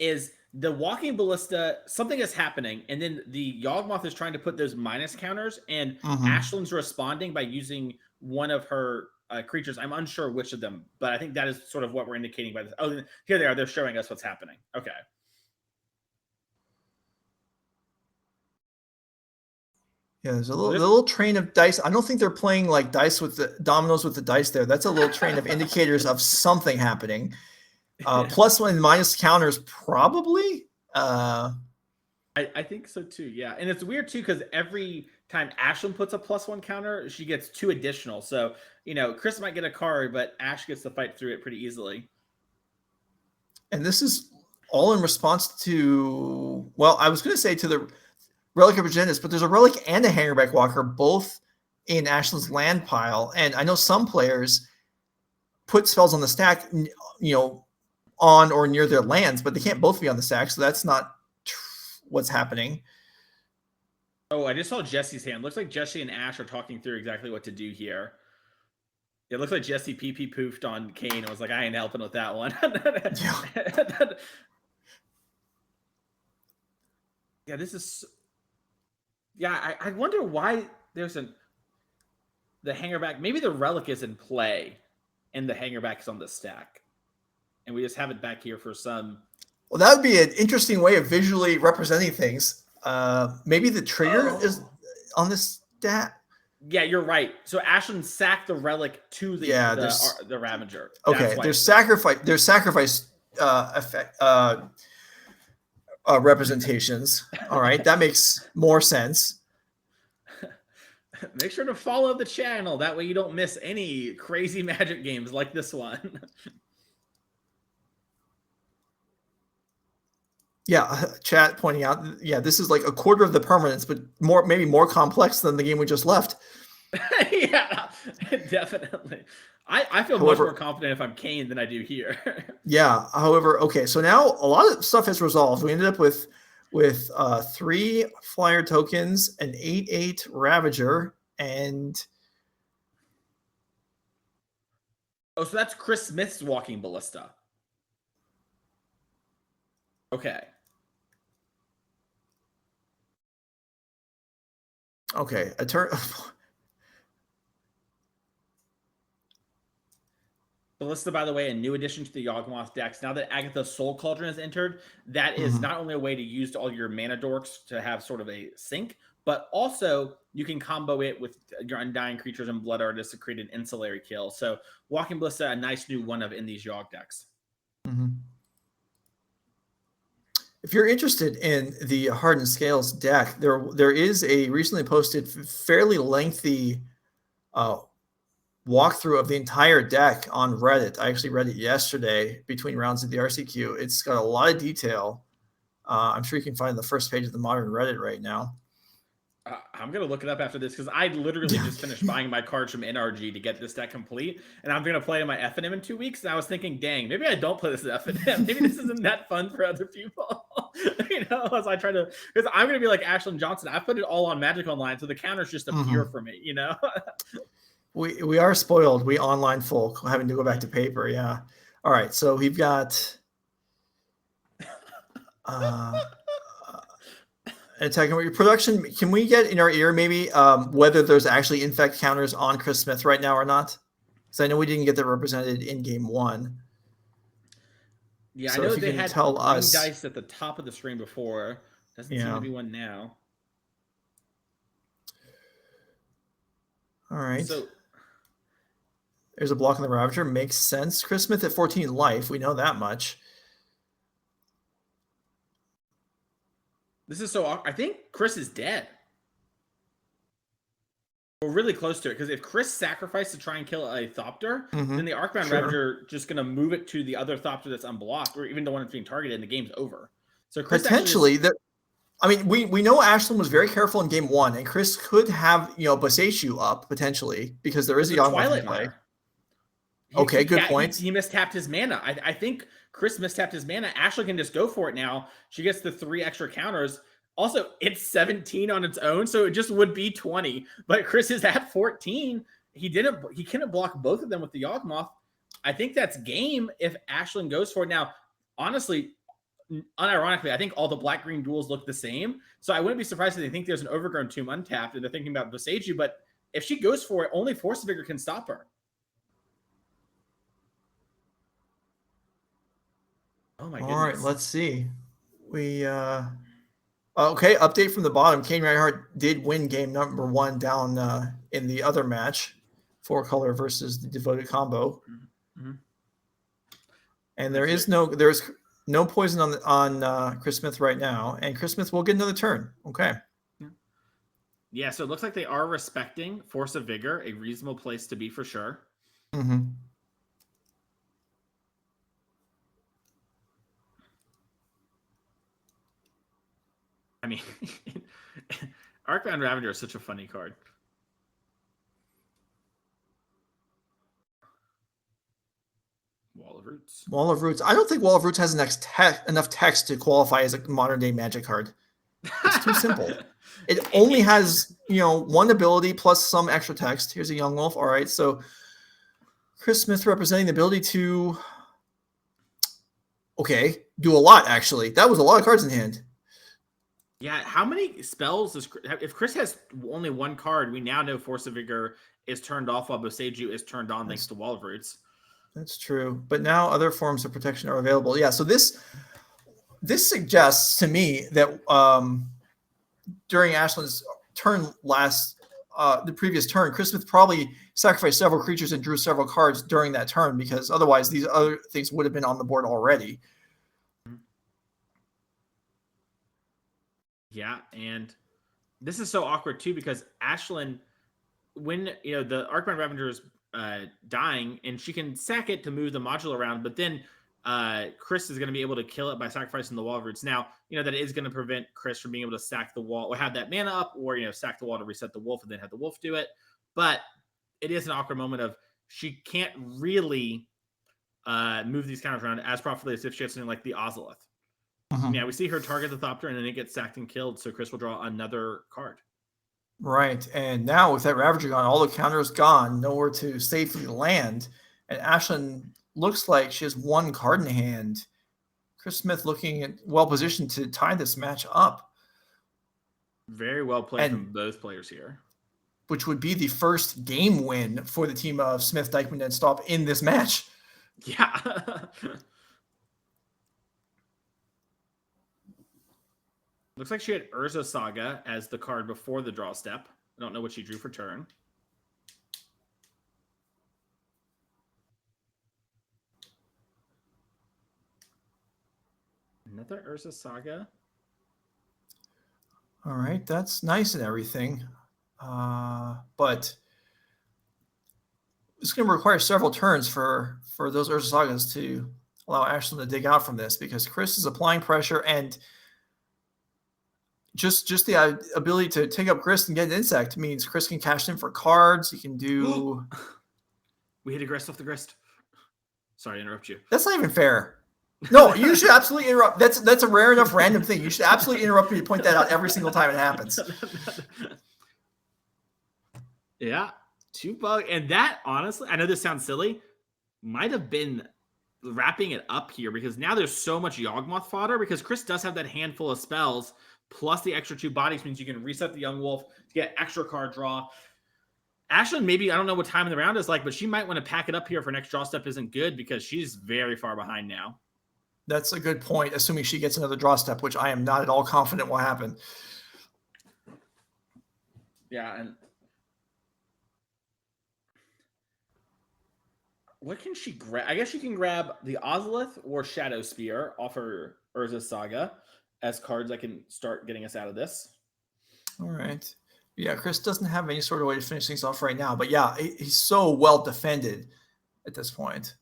is the Walking Ballista, something is happening, and then the Yawgmoth is trying to put those minus counters, and Ashlen's responding by using one of her creatures. I'm unsure which of them, but I think that is sort of what we're indicating by this. Oh, here they are. They're showing us what's happening. Okay. Yeah, there's a little train of dice. I don't think they're playing like dice with the dominoes with the dice there. That's a little train of indicators of something happening. Plus one minus counters, probably. I think so too. Yeah, and it's weird too because every time Ashlen puts a +1 counter, she gets 2 additional. So Cris might get a card, but Ash gets to fight through it pretty easily. And this is all in response to, well, I was going to say to the Relic of Agendas, but there's a Relic and a Hangerback Walker both in Ashlen's land pile. And I know some players put spells on the stack, on or near their lands, but they can't both be on the stack. So that's not what's happening. Oh, I just saw Jesse's hand. Looks like Jesse and Ash are talking through exactly what to do here. It looks like Jesse PP poofed on Cain and was like, I ain't helping with that one. Yeah, this is... Yeah, I wonder why there's the Hangerback. Maybe the Relic is in play and the Hangerback is on the stack. And we just have it back here for some... Well, that would be an interesting way of visually representing things. Maybe the trigger is on the stack. Yeah, you're right. So Ashlen sacked the Relic to the Ravager. Okay, there's sacrifice effect representations. All right, that makes more sense. Make sure to follow the channel. That way you don't miss any crazy Magic games like this one. Yeah, chat pointing out, this is like a quarter of the permanence, but maybe more complex than the game we just left. Yeah, definitely. I feel much more confident if I'm Cain than I do here. Yeah. However, okay, so now a lot of stuff has resolved. We ended up with 3 flyer tokens, an 8/8 Ravager, and so that's Cris Smith's Walking Ballista. Okay. Okay, a turn. Ballista, by the way, a new addition to the Yawgmoth decks. Now that Agatha's Soul Cauldron has entered, that is not only a way to use all your mana dorks to have sort of a sync, but also you can combo it with your Undying Creatures and Blood Artists to create an ancillary kill. So Walking Ballista, a nice new one of in these Yawg decks. If you're interested in the Hardened Scales deck, there is a recently posted fairly lengthy walkthrough of the entire deck on Reddit. I actually read it yesterday between rounds of the RCQ. It's got a lot of detail. I'm sure you can find the first page of the Modern Reddit right now. I'm going to look it up after this because I literally just finished buying my cards from NRG to get this deck complete. And I'm going to play in my FNM in 2 weeks. And I was thinking, dang, maybe I don't play this FNM. Maybe this isn't that fun for other people. well. As I try to, because I'm gonna be like Ashlen Johnson. I put it all on Magic Online, so the counters just appear for me. We are spoiled. We online folk having to go back to paper. Yeah. All right. So we've got attacking production. Can we get in our ear maybe whether there's actually infect counters on Chris Smith right now or not? Because I know we didn't get that represented in game 1. Yeah, so I know they had tell green us dice at the top of the screen before. Doesn't seem to be one now. All right. So there's a block on the Ravager. Makes sense. Chris Smith at 14 life. We know that much. This is so awkward. I think Chris is dead. We're really close to it, because if Chris sacrificed to try and kill a Thopter, then the Arcbound Ravager just going to move it to the other Thopter that's unblocked, or even the one that's being targeted, and the game's over. So Chris potentially I mean, we know Ashlen was very careful in game 1, and Chris could have Boseiju up potentially because there is a Twilight play. Okay, good point. He mistapped his mana. I think Chris mistapped his mana. Ashlen can just go for it now. She gets the 3 extra counters. Also, it's 17 on its own, so it just would be 20. But Chris is at 14. He couldn't block both of them with the Yawgmoth. I think that's game if Ashlen goes for it. Now, honestly, unironically, I think all the black-green duels look the same. So I wouldn't be surprised if they think there's an Overgrown Tomb untapped and they're thinking about Boseiju. But if she goes for it, only Force of Vigor can stop her. Oh my goodness. All right, let's see. We okay, update from the bottom. Cain Rianhard did win game number 1 down in the other match, 4-color versus the Devoted combo. And there's no poison on Chris Smith right now, and Chris Smith will get another turn. Okay. Yeah, so it looks like they are respecting Force of Vigor, a reasonable place to be for sure. I mean, Arcbound Ravager is such a funny card. Wall of Roots. Wall of Roots. I don't think Wall of Roots has enough text to qualify as a modern-day Magic card. It's too simple. It only has, 1 ability plus some extra text. Here's a Yawgmoth. All right, so Chris Smith representing the ability to, do a lot, actually. That was a lot of cards in hand. Yeah, how many spells if Chris has only 1 card, we now know Force of Vigor is turned off while Boseiju is turned on thanks to Wall of Roots. That's true. But now other forms of protection are available. Yeah, so this suggests to me that during Ashlen's turn the previous turn, Chris Smith probably sacrificed several creatures and drew several cards during that turn, because otherwise these other things would have been on the board already. Yeah, and this is so awkward too, because Ashlen, when the Arcbound Ravager is dying, and she can sack it to move the module around, but then Chris is going to be able to kill it by sacrificing the Wall of Roots. Now, that is going to prevent Chris from being able to stack the wall or have that mana up, or stack the wall to reset the wolf and then have the wolf do it. But it is an awkward moment of she can't really move these counters around as properly as if she has something like the Ozolith. Yeah, we see her target the Thopter and then it gets sacked and killed, so Chris will draw another card. Right, and now with that Ravager gone, all the counters gone, nowhere to safely land, and Ashlen looks like she has 1 card in hand. Chris Smith looking well positioned to tie this match up. Very well played from both players here. Which would be the first game win for the team of Smith, Dykman, and Staup in this match. Yeah. Looks like she had Urza Saga as the card before the draw step. I don't know what she drew for turn. Another Urza Saga. All right, that's nice and everything. But it's going to require several turns for those Urza Sagas to allow Ashlen to dig out from this, because Chris is applying pressure, and just the ability to take up Grist and get an insect means Chris can cash in for cards. He can do. We hit a Grist off the Grist. Sorry to interrupt you. That's not even fair. No, you should absolutely interrupt. That's a rare enough random thing. You should absolutely interrupt me to point that out every single time it happens. Yeah, 2 bug. And that, honestly, I know this sounds silly, might have been wrapping it up here because now there's so much Yawgmoth fodder because Cris does have that handful of spells plus the extra 2 bodies means you can reset the Yawgmoth to get extra card draw. Ashlen, maybe, I don't know what time in the round is like, but she might want to pack it up here for next draw step isn't good because she's very far behind now. That's a good point, assuming she gets another draw step, which I am not at all confident will happen. Yeah, and what can she grab? I guess she can grab the Ozolith or Shadow Spear off her Urza Saga as cards that can start getting us out of this. All right. Yeah, Cris doesn't have any sort of way to finish things off right now, but yeah, he's so well defended at this point.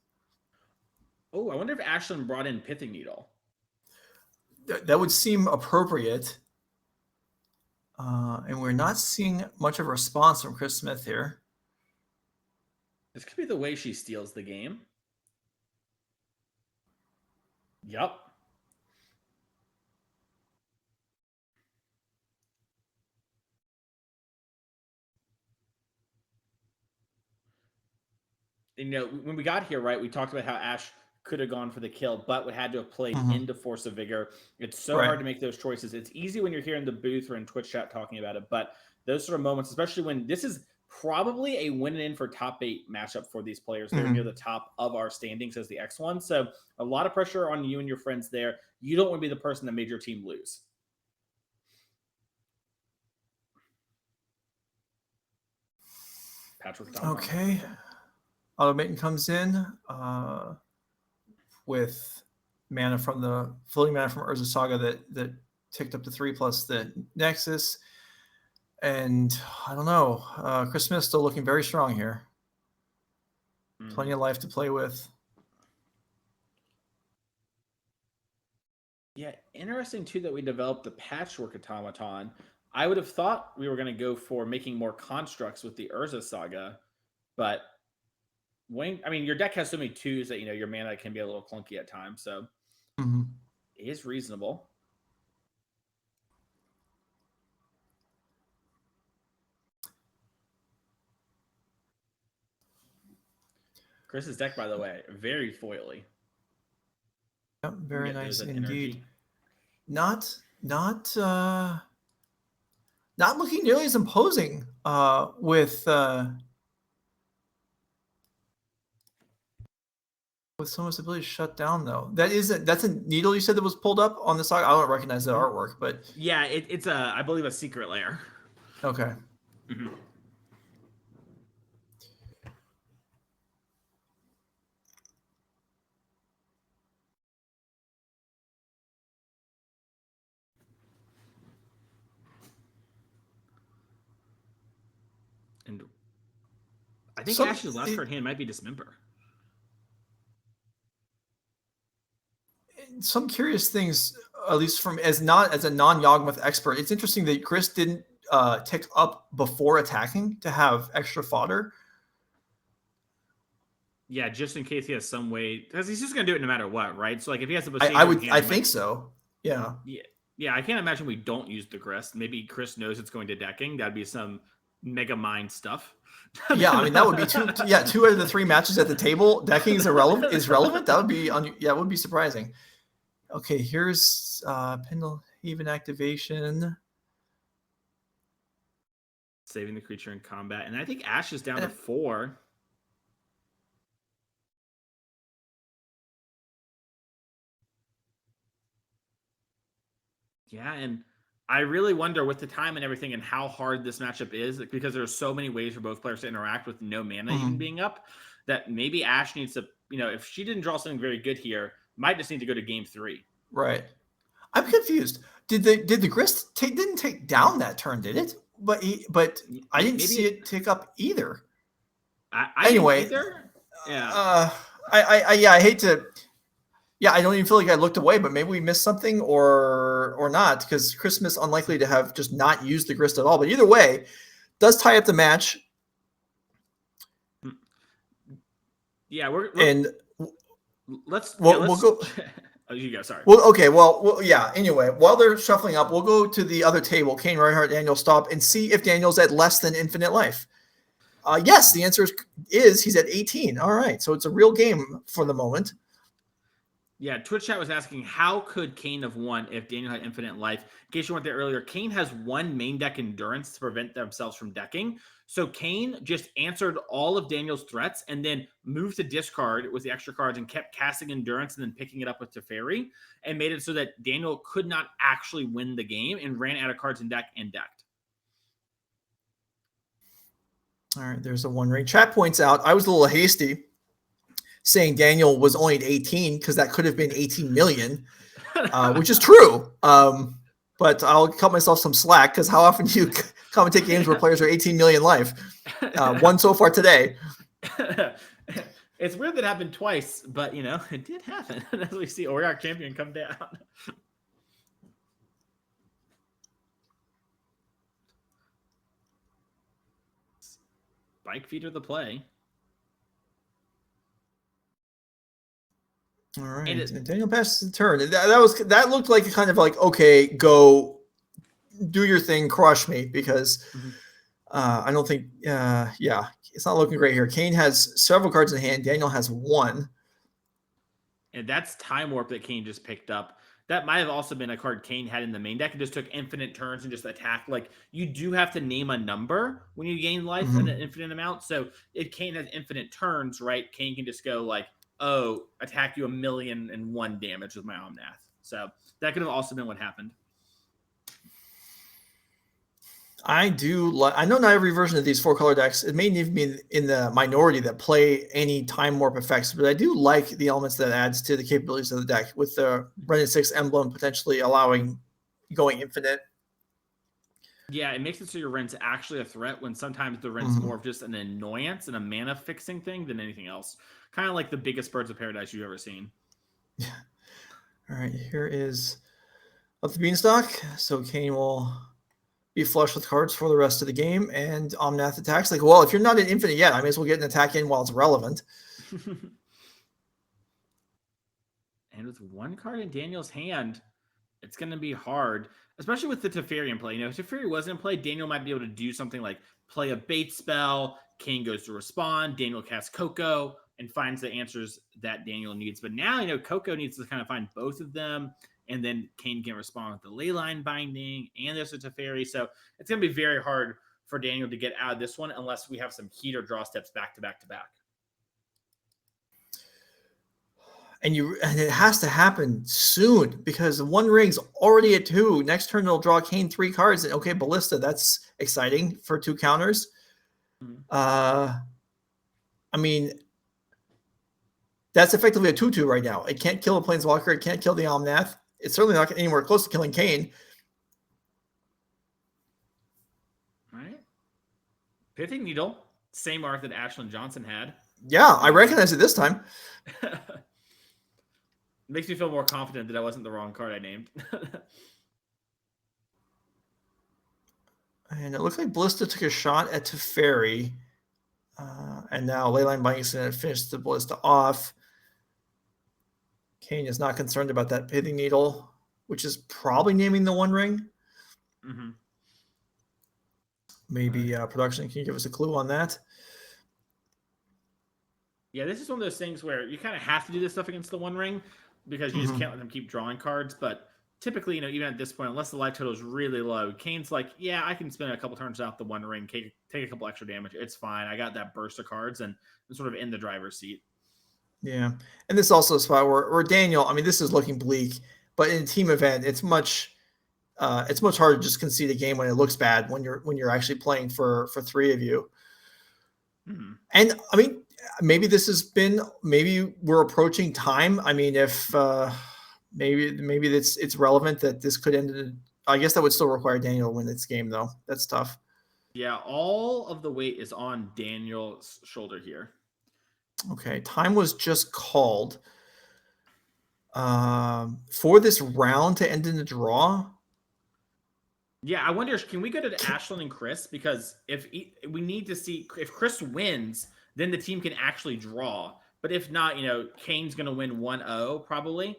Oh, I wonder if Ashlen brought in Pithing Needle. That would seem appropriate. And we're not seeing much of a response from Cris Smith here. This could be the way she steals the game. Yup. You know, when we got here, right, we talked about how Ash could have gone for the kill, but we had to have played into Force of Vigor. It's so hard to make those choices. It's easy when you're here in the booth or in Twitch chat talking about it, but those sort of moments, especially when this is probably a win in for top 8 matchup for these players. They're near the top of our standings as the X1. So a lot of pressure on you and your friends there. You don't want to be the person that made your team lose. Patrick. Okay. Automaton comes in with mana from the floating mana from Urza Saga that ticked up to 3 plus the Nexus. And I don't know. Cris Smith's still looking very strong here. Plenty of life to play with. Yeah, interesting too that we developed the Patchwork Automaton. I would have thought we were going to go for making more constructs with the Urza Saga, but I mean, your deck has so many 2s that, you know, your mana can be a little clunky at times, so it is reasonable. Chris's deck, by the way, very foily. Yep, very nice indeed. Not looking nearly as imposing with someone's ability to shut down though. That's a needle you said that was pulled up on the side. I don't recognize the artwork, but yeah, it's I believe a secret layer. Okay. And I think Ash's last card hand might be Dismember. Some curious things, at least from as a non-Yawgmoth expert, it's interesting that Cris didn't tick up before attacking to have extra fodder. Yeah, just in case he has some way, because he's just gonna do it no matter what, right? So like if he has a I think so. Yeah. Yeah, I can't imagine we don't use the Cris. Maybe Cris knows it's going to decking. That'd be some mega mind stuff. Yeah, I mean that would be 2 out of the 3 matches at the table. Decking is relevant. That would be it would be surprising. Okay, here's Pendlehaven activation. Saving the creature in combat. And I think Ash is down to 4. Yeah, and I really wonder with the time and everything and how hard this matchup is, because there's so many ways for both players to interact with no mana even being up, that maybe Ash needs to, you know, if she didn't draw something very good here, might just need to go to game 3. Right. I'm confused. Did the Cris didn't take down that turn, did it? But I didn't see it tick up either. Anyway, either? Yeah. I hate to. Yeah, I don't even feel like I looked away, but maybe we missed something or not, because Cris Smith's unlikely to have just not used the Grist at all. But either way, does tie up the match. Yeah, we'll go. Oh, you go. Sorry. Well, okay. Well, yeah. Anyway, while they're shuffling up, we'll go to the other table, Cain, Rianhard, Daniel, Staup, and see if Daniel's at less than infinite life. Yes, the answer is he's at 18. All right. So it's a real game for the moment. Yeah, Twitch chat was asking, how could Cain have won if Daniel had infinite life? In case you weren't there earlier, Cain has one main deck endurance to prevent themselves from decking. So Cain just answered all of Daniel's threats and then moved to discard with the extra cards and kept casting endurance and then picking it up with Teferi and made it so that Daniel could not actually win the game and ran out of cards in deck and decked. All right, there's a one ring. Chat points out I was a little hasty saying Daniel was only at 18 because that could have been 18 million, which is true. But I'll cut myself some slack because how often do you commentate games where players are 18 million life? One so far today. It's weird that it happened twice, but it did happen as we see Orioc Champion come down. Bike feeder the play. All right, and Daniel passes the turn. That looked like a kind of like, okay, go do your thing, crush me, because I don't think, it's not looking great here. Cain has several cards in hand. Daniel has one. And that's Time Warp that Cain just picked up. That might have also been a card Cain had in the main deck and just took infinite turns and just attacked. Like, you do have to name a number when you gain life in an infinite amount. So if Cain has infinite turns, right, Cain can just go like, oh, attack you 1,000,001 damage with my Omnath. So that could have also been what happened. I know not every version of these 4-color decks, it may even be in the minority that play any time warp effects, but I do like the elements that adds to the capabilities of the deck with the Renin 6 emblem potentially allowing going infinite. Yeah, it makes it so your Ren's actually a threat when sometimes the Ren's more of just an annoyance and a mana fixing thing than anything else. Kind of like the biggest Birds of Paradise you've ever seen. Yeah. All right, here is up the Beanstalk. So Cain will be flush with cards for the rest of the game, and Omnath attacks. Like, well, if you're not at infinite yet, I may as well get an attack in while it's relevant. And with one card in Daniel's hand, it's going to be hard, especially with the Teferi in play. If Teferi wasn't in play, Daniel might be able to do something like play a bait spell, Cain goes to respond, Daniel casts Coco, and finds the answers that Daniel needs. But now, Coco needs to kind of find both of them, and then Cain can respond with the Leyline Binding, and there's a Teferi. So it's going to be very hard for Daniel to get out of this one unless we have some heat or draw steps back to back to back. And it has to happen soon because one ring's already at 2. Next turn it'll draw Cain 3 cards. And okay, Ballista, that's exciting for 2 counters. I mean, that's effectively a 2/2 right now. It can't kill a Planeswalker. It can't kill the Omnath. It's certainly not anywhere close to killing Cain. All right. Pithing Needle, same art that Ashlen Johnson had. Yeah, I recognize it this time. Makes me feel more confident that I wasn't the wrong card I named. And it looks like Ballista took a shot at Teferi. And now Leyline Binding is going to finish the Ballista off. Cain is not concerned about that Pithing Needle, which is probably naming the one ring. Maybe production can you give us a clue on that? Yeah, this is one of those things where you kind of have to do this stuff against the one ring because you just can't let them keep drawing cards. But typically, even at this point, unless the life total is really low, Cain's like, yeah, I can spend a couple turns out the one ring, take a couple extra damage. It's fine. I got that burst of cards and I'm sort of in the driver's seat. Yeah. And this is also a spot where Daniel, I mean, this is looking bleak, but in a team event, it's much harder to just concede a game when it looks bad when you're actually playing for 3 of you. And I mean, maybe we're approaching time. I mean, if maybe it's relevant that this could end. I guess that would still require Daniel to win this game, though. That's tough. Yeah, all of the weight is on Daniel's shoulder here. Okay, time was just called for this round to end in a draw. Yeah, I wonder, can we go to Ashlen and Cris? Because we need to see if Cris wins, then the team can actually draw. But if not, Cain's going to win 1-0 probably.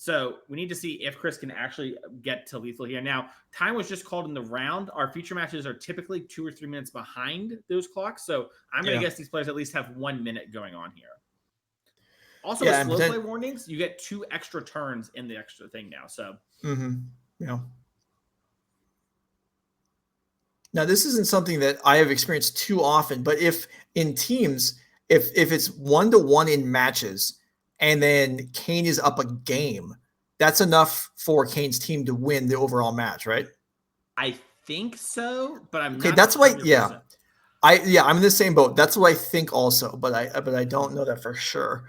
So we need to see if Cris can actually get to lethal here. Now, time was just called in the round. Our feature matches are typically 2 or 3 minutes behind those clocks. So I'm going to guess these players at least have 1 minute going on here. Also, with slow play warnings, you get 2 extra turns in the extra thing now. So, yeah. Now, this isn't something that I have experienced too often, but if in teams, if it's 1-to-1 in matches, and then Cain is up a game, that's enough for Cain's team to win the overall match, right? I think so, but I'm okay. Not that's why, I'm in the same boat. That's what I think also, but I don't know that for sure.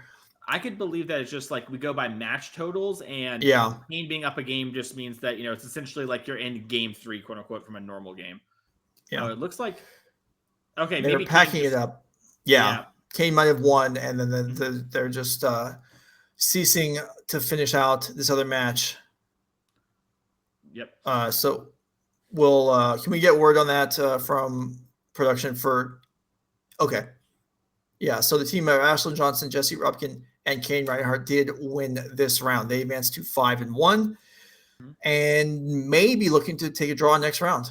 I could believe that it's just like we go by match totals, and Cain being up a game just means that it's essentially like you're in game 3, quote unquote, from a normal game. Yeah, it looks like maybe packing it up. Yeah. Cain might have won, and then they're just ceasing to finish out this other match. Yep. So we'll can we get word on that from production for? Okay. Yeah. So the team of Ashlen Johnson, Jesse Robkin, and Cain Rianhard did win this round. They advanced to 5-1, and maybe looking to take a draw next round.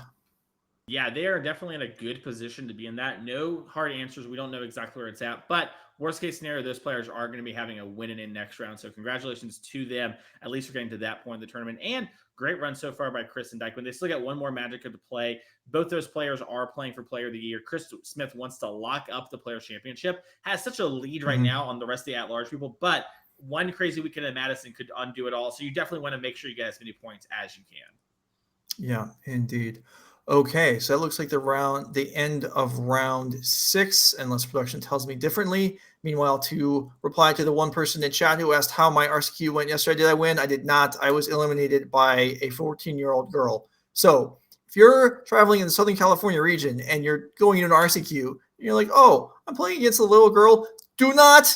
Yeah, they are definitely in a good position to be in that. No hard answers. We don't know exactly where it's at, but worst case scenario, those players are going to be having a win in next round. So congratulations to them. At least we're getting to that point in the tournament. And great run so far by Cris and Dykman. They still got one more Magic to play. Both those players are playing for Player of the Year. Chris Smith wants to lock up the Players Championship. Has such a lead right now on the rest of the at-large people, but one crazy weekend in Madison could undo it all. So you definitely want to make sure you get as many points as you can. Yeah, indeed. Okay, so that looks like the end of round 6, unless production tells me differently. Meanwhile, to reply to the one person in chat who asked how my RCQ went yesterday, did I win? I did not. I was eliminated by a 14-year-old girl. So if you're traveling in the Southern California region and you're going into an RCQ, and you're like, oh, I'm playing against a little girl, do not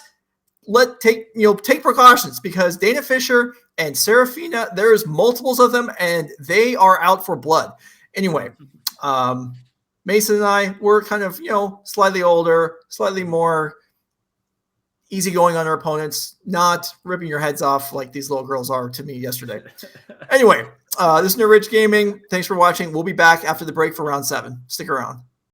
take precautions, because Dana Fisher and Serafina, there's multiples of them, and they are out for blood. Anyway, Mason and I were kind of, slightly older, slightly more easygoing on our opponents, not ripping your heads off like these little girls are to me yesterday. Anyway, this is NRG Gaming. Thanks for watching. We'll be back after the break for round 7. Stick around.